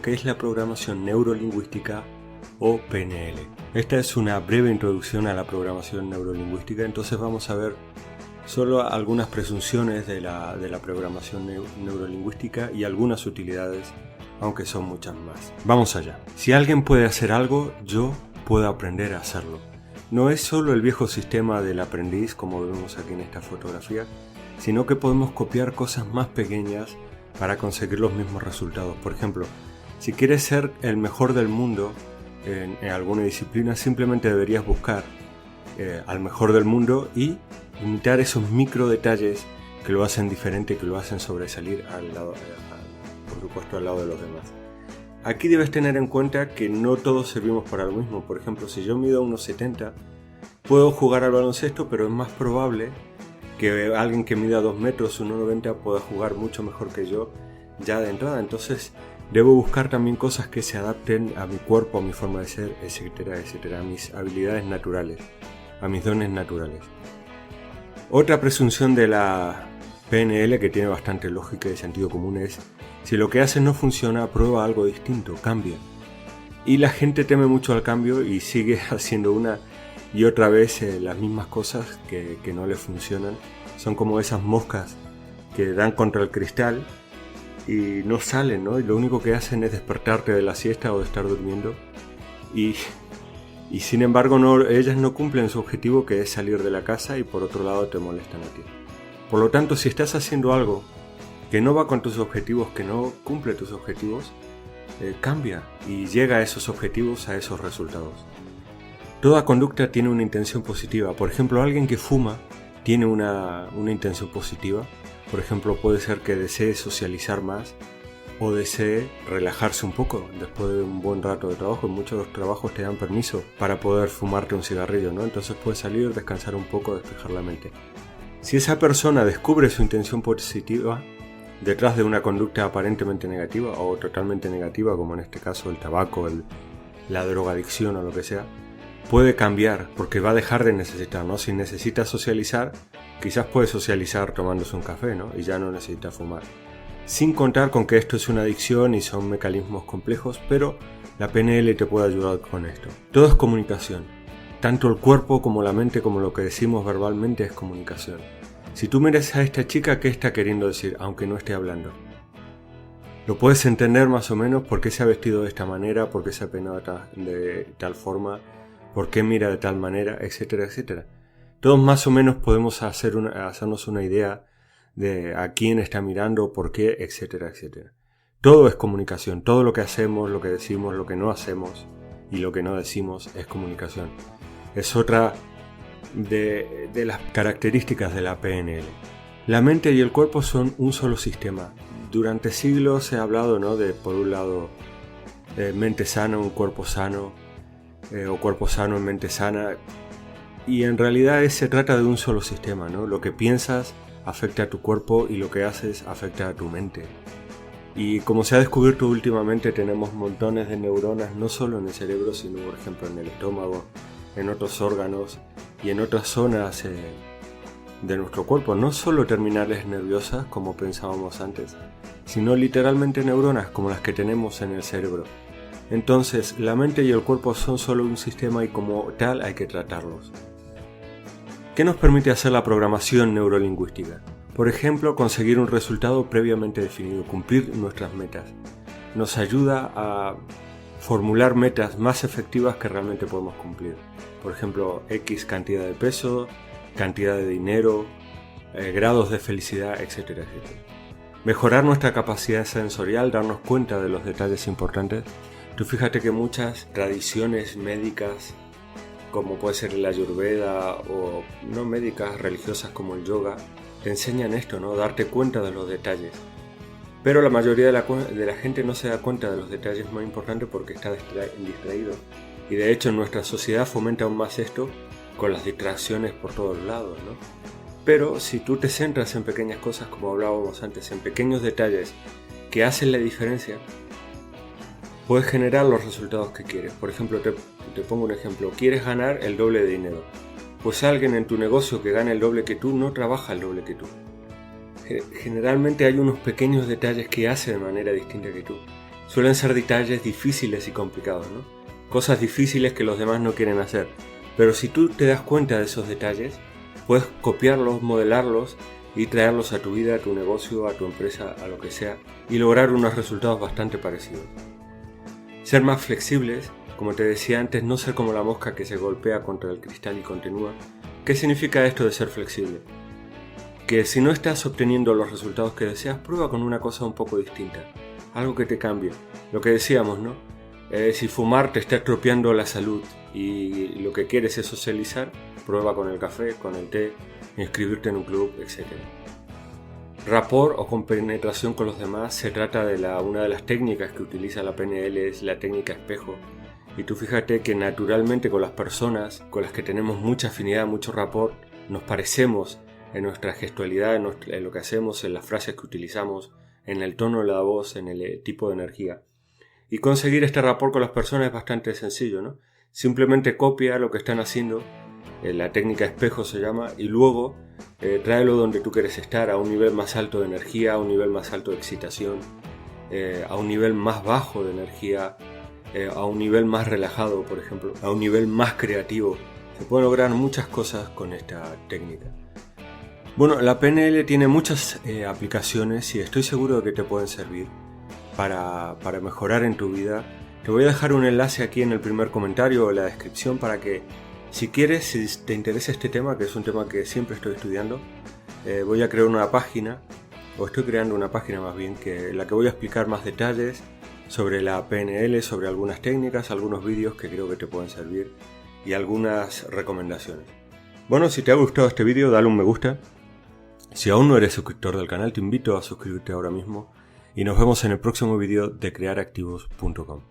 ¿Qué es la programación neurolingüística o PNL? Esta es una breve introducción a la programación neurolingüística, entonces vamos a ver solo algunas presunciones de la programación neurolingüística y algunas utilidades, aunque son muchas más. Vamos allá. Si alguien puede hacer algo, yo puedo aprender a hacerlo. No es solo el viejo sistema del aprendiz, como vemos aquí en esta fotografía, sino que podemos copiar cosas más pequeñas para conseguir los mismos resultados. Por ejemplo, si quieres ser el mejor del mundo en alguna disciplina, simplemente deberías buscar al mejor del mundo y imitar esos micro detalles que lo hacen diferente, que lo hacen sobresalir por supuesto al lado de los demás. Aquí debes tener en cuenta que no todos servimos para lo mismo. Por ejemplo, si yo mido unos 70, puedo jugar al baloncesto, pero es más probable que alguien que mida 2 metros, 1,90 pueda jugar mucho mejor que yo ya de entrada. Entonces debo buscar también cosas que se adapten a mi cuerpo, a mi forma de ser, etcétera, etcétera, a mis habilidades naturales, a mis dones naturales. Otra presunción de la PNL que tiene bastante lógica y sentido común es: si lo que haces no funciona, prueba algo distinto, cambia. Y la gente teme mucho al cambio y sigue haciendo una y otra vez las mismas cosas que no le funcionan. Son como esas moscas que dan contra el cristal y no salen, ¿no? Y lo único que hacen es despertarte de la siesta o de estar durmiendo y sin embargo ellas no cumplen su objetivo, que es salir de la casa, y por otro lado te molestan a ti. Por lo tanto, si estás haciendo algo que no va con tus objetivos, que no cumple tus objetivos, cambia y llega a esos objetivos, a esos resultados. Toda conducta tiene una intención positiva. Por ejemplo, alguien que fuma tiene una intención positiva. Por ejemplo, puede ser que desee socializar más o desee relajarse un poco después de un buen rato de trabajo. En muchos trabajos te dan permiso para poder fumarte un cigarrillo, ¿no? Entonces puedes salir, descansar un poco, despejar la mente. Si esa persona descubre su intención positiva detrás de una conducta aparentemente negativa o totalmente negativa, como en este caso el tabaco, la drogadicción o lo que sea, puede cambiar porque va a dejar de necesitar, ¿no? Si necesita socializar, quizás puede socializar tomándose un café, ¿no? Y ya no necesita fumar. Sin contar con que esto es una adicción y son mecanismos complejos, pero la PNL te puede ayudar con esto. Todo es comunicación. Tanto el cuerpo como la mente, como lo que decimos verbalmente, es comunicación. Si tú miras a esta chica, ¿qué está queriendo decir, aunque no esté hablando? Lo puedes entender más o menos: por qué se ha vestido de esta manera, por qué se ha peinado de tal forma, por qué mira de tal manera, etcétera, etcétera. Todos más o menos podemos hacernos una idea de a quién está mirando, por qué, etcétera, etcétera. Todo es comunicación. Todo lo que hacemos, lo que decimos, lo que no hacemos y lo que no decimos es comunicación. Es otra de las características de la PNL. La mente y el cuerpo son un solo sistema. Durante siglos se ha hablado, ¿no?, de, por un lado, mente sana, un cuerpo sano, o cuerpo sano en mente sana, y en realidad se trata de un solo sistema, ¿no? Lo que piensas afecta a tu cuerpo y lo que haces afecta a tu mente. Y como se ha descubierto últimamente, tenemos montones de neuronas, no solo en el cerebro, sino por ejemplo en el estómago, en otros órganos y en otras zonas de nuestro cuerpo. No solo terminales nerviosas como pensábamos antes, sino literalmente neuronas como las que tenemos en el cerebro. Entonces, la mente y el cuerpo son solo un sistema y como tal hay que tratarlos. ¿Qué nos permite hacer la programación neurolingüística? Por ejemplo, conseguir un resultado previamente definido, cumplir nuestras metas. Nos ayuda a formular metas más efectivas que realmente podemos cumplir. Por ejemplo, X cantidad de peso, cantidad de dinero, grados de felicidad, etcétera, etcétera. Mejorar nuestra capacidad sensorial, darnos cuenta de los detalles importantes. Tú fíjate que muchas tradiciones médicas, como puede ser la Ayurveda, o no médicas, religiosas como el yoga, te enseñan esto, ¿no? Darte cuenta de los detalles. Pero la mayoría de la gente no se da cuenta de los detalles más importantes porque está distraído. Y de hecho en nuestra sociedad fomenta aún más esto con las distracciones por todos lados, ¿no? Pero si tú te centras en pequeñas cosas, como hablábamos antes, en pequeños detalles que hacen la diferencia, puedes generar los resultados que quieres. Por ejemplo, te pongo un ejemplo. Quieres ganar el doble de dinero. Pues alguien en tu negocio que gane el doble que tú no trabaja el doble que tú. Generalmente hay unos pequeños detalles que hace de manera distinta que tú. suelen ser detalles difíciles y complicados, ¿no? Cosas difíciles que los demás no quieren hacer. Pero si tú te das cuenta de esos detalles, puedes copiarlos, modelarlos y traerlos a tu vida, a tu negocio, a tu empresa, a lo que sea, y lograr unos resultados bastante parecidos. Ser más flexibles, como te decía antes, no ser como la mosca que se golpea contra el cristal y continúa. ¿Qué significa esto de ser flexible? Que si no estás obteniendo los resultados que deseas, prueba con una cosa un poco distinta, algo que te cambie. Lo que decíamos, ¿no? Si fumar te está estropeando la salud y lo que quieres es socializar, prueba con el café, con el té, inscribirte en un club, etc. Rapport o compenetración con los demás se trata de una de las técnicas que utiliza la PNL, es la técnica espejo. Y tú fíjate que naturalmente con las personas con las que tenemos mucha afinidad, mucho rapport, nos parecemos en nuestra gestualidad, en lo que hacemos, en las frases que utilizamos, en el tono de la voz, en el tipo de energía. Y conseguir este rapport con las personas es bastante sencillo, ¿no? Simplemente copia lo que están haciendo, la técnica espejo se llama, y luego tráelo donde tú quieres estar, a un nivel más alto de energía, a un nivel más alto de excitación, a un nivel más bajo de energía, a un nivel más relajado, por ejemplo, a un nivel más creativo. Se pueden lograr muchas cosas con esta técnica. Bueno, la PNL tiene muchas aplicaciones y estoy seguro de que te pueden servir para mejorar en tu vida. Te voy a dejar un enlace aquí en el primer comentario o en la descripción para que, si quieres, si te interesa este tema, que es un tema que siempre estoy estudiando, voy a crear una página, o estoy creando una página más bien, en la que voy a explicar más detalles sobre la PNL, sobre algunas técnicas, algunos vídeos que creo que te pueden servir y algunas recomendaciones. Bueno, si te ha gustado este vídeo, dale un me gusta. Si aún no eres suscriptor del canal, te invito a suscribirte ahora mismo y nos vemos en el próximo vídeo de crearactivos.com.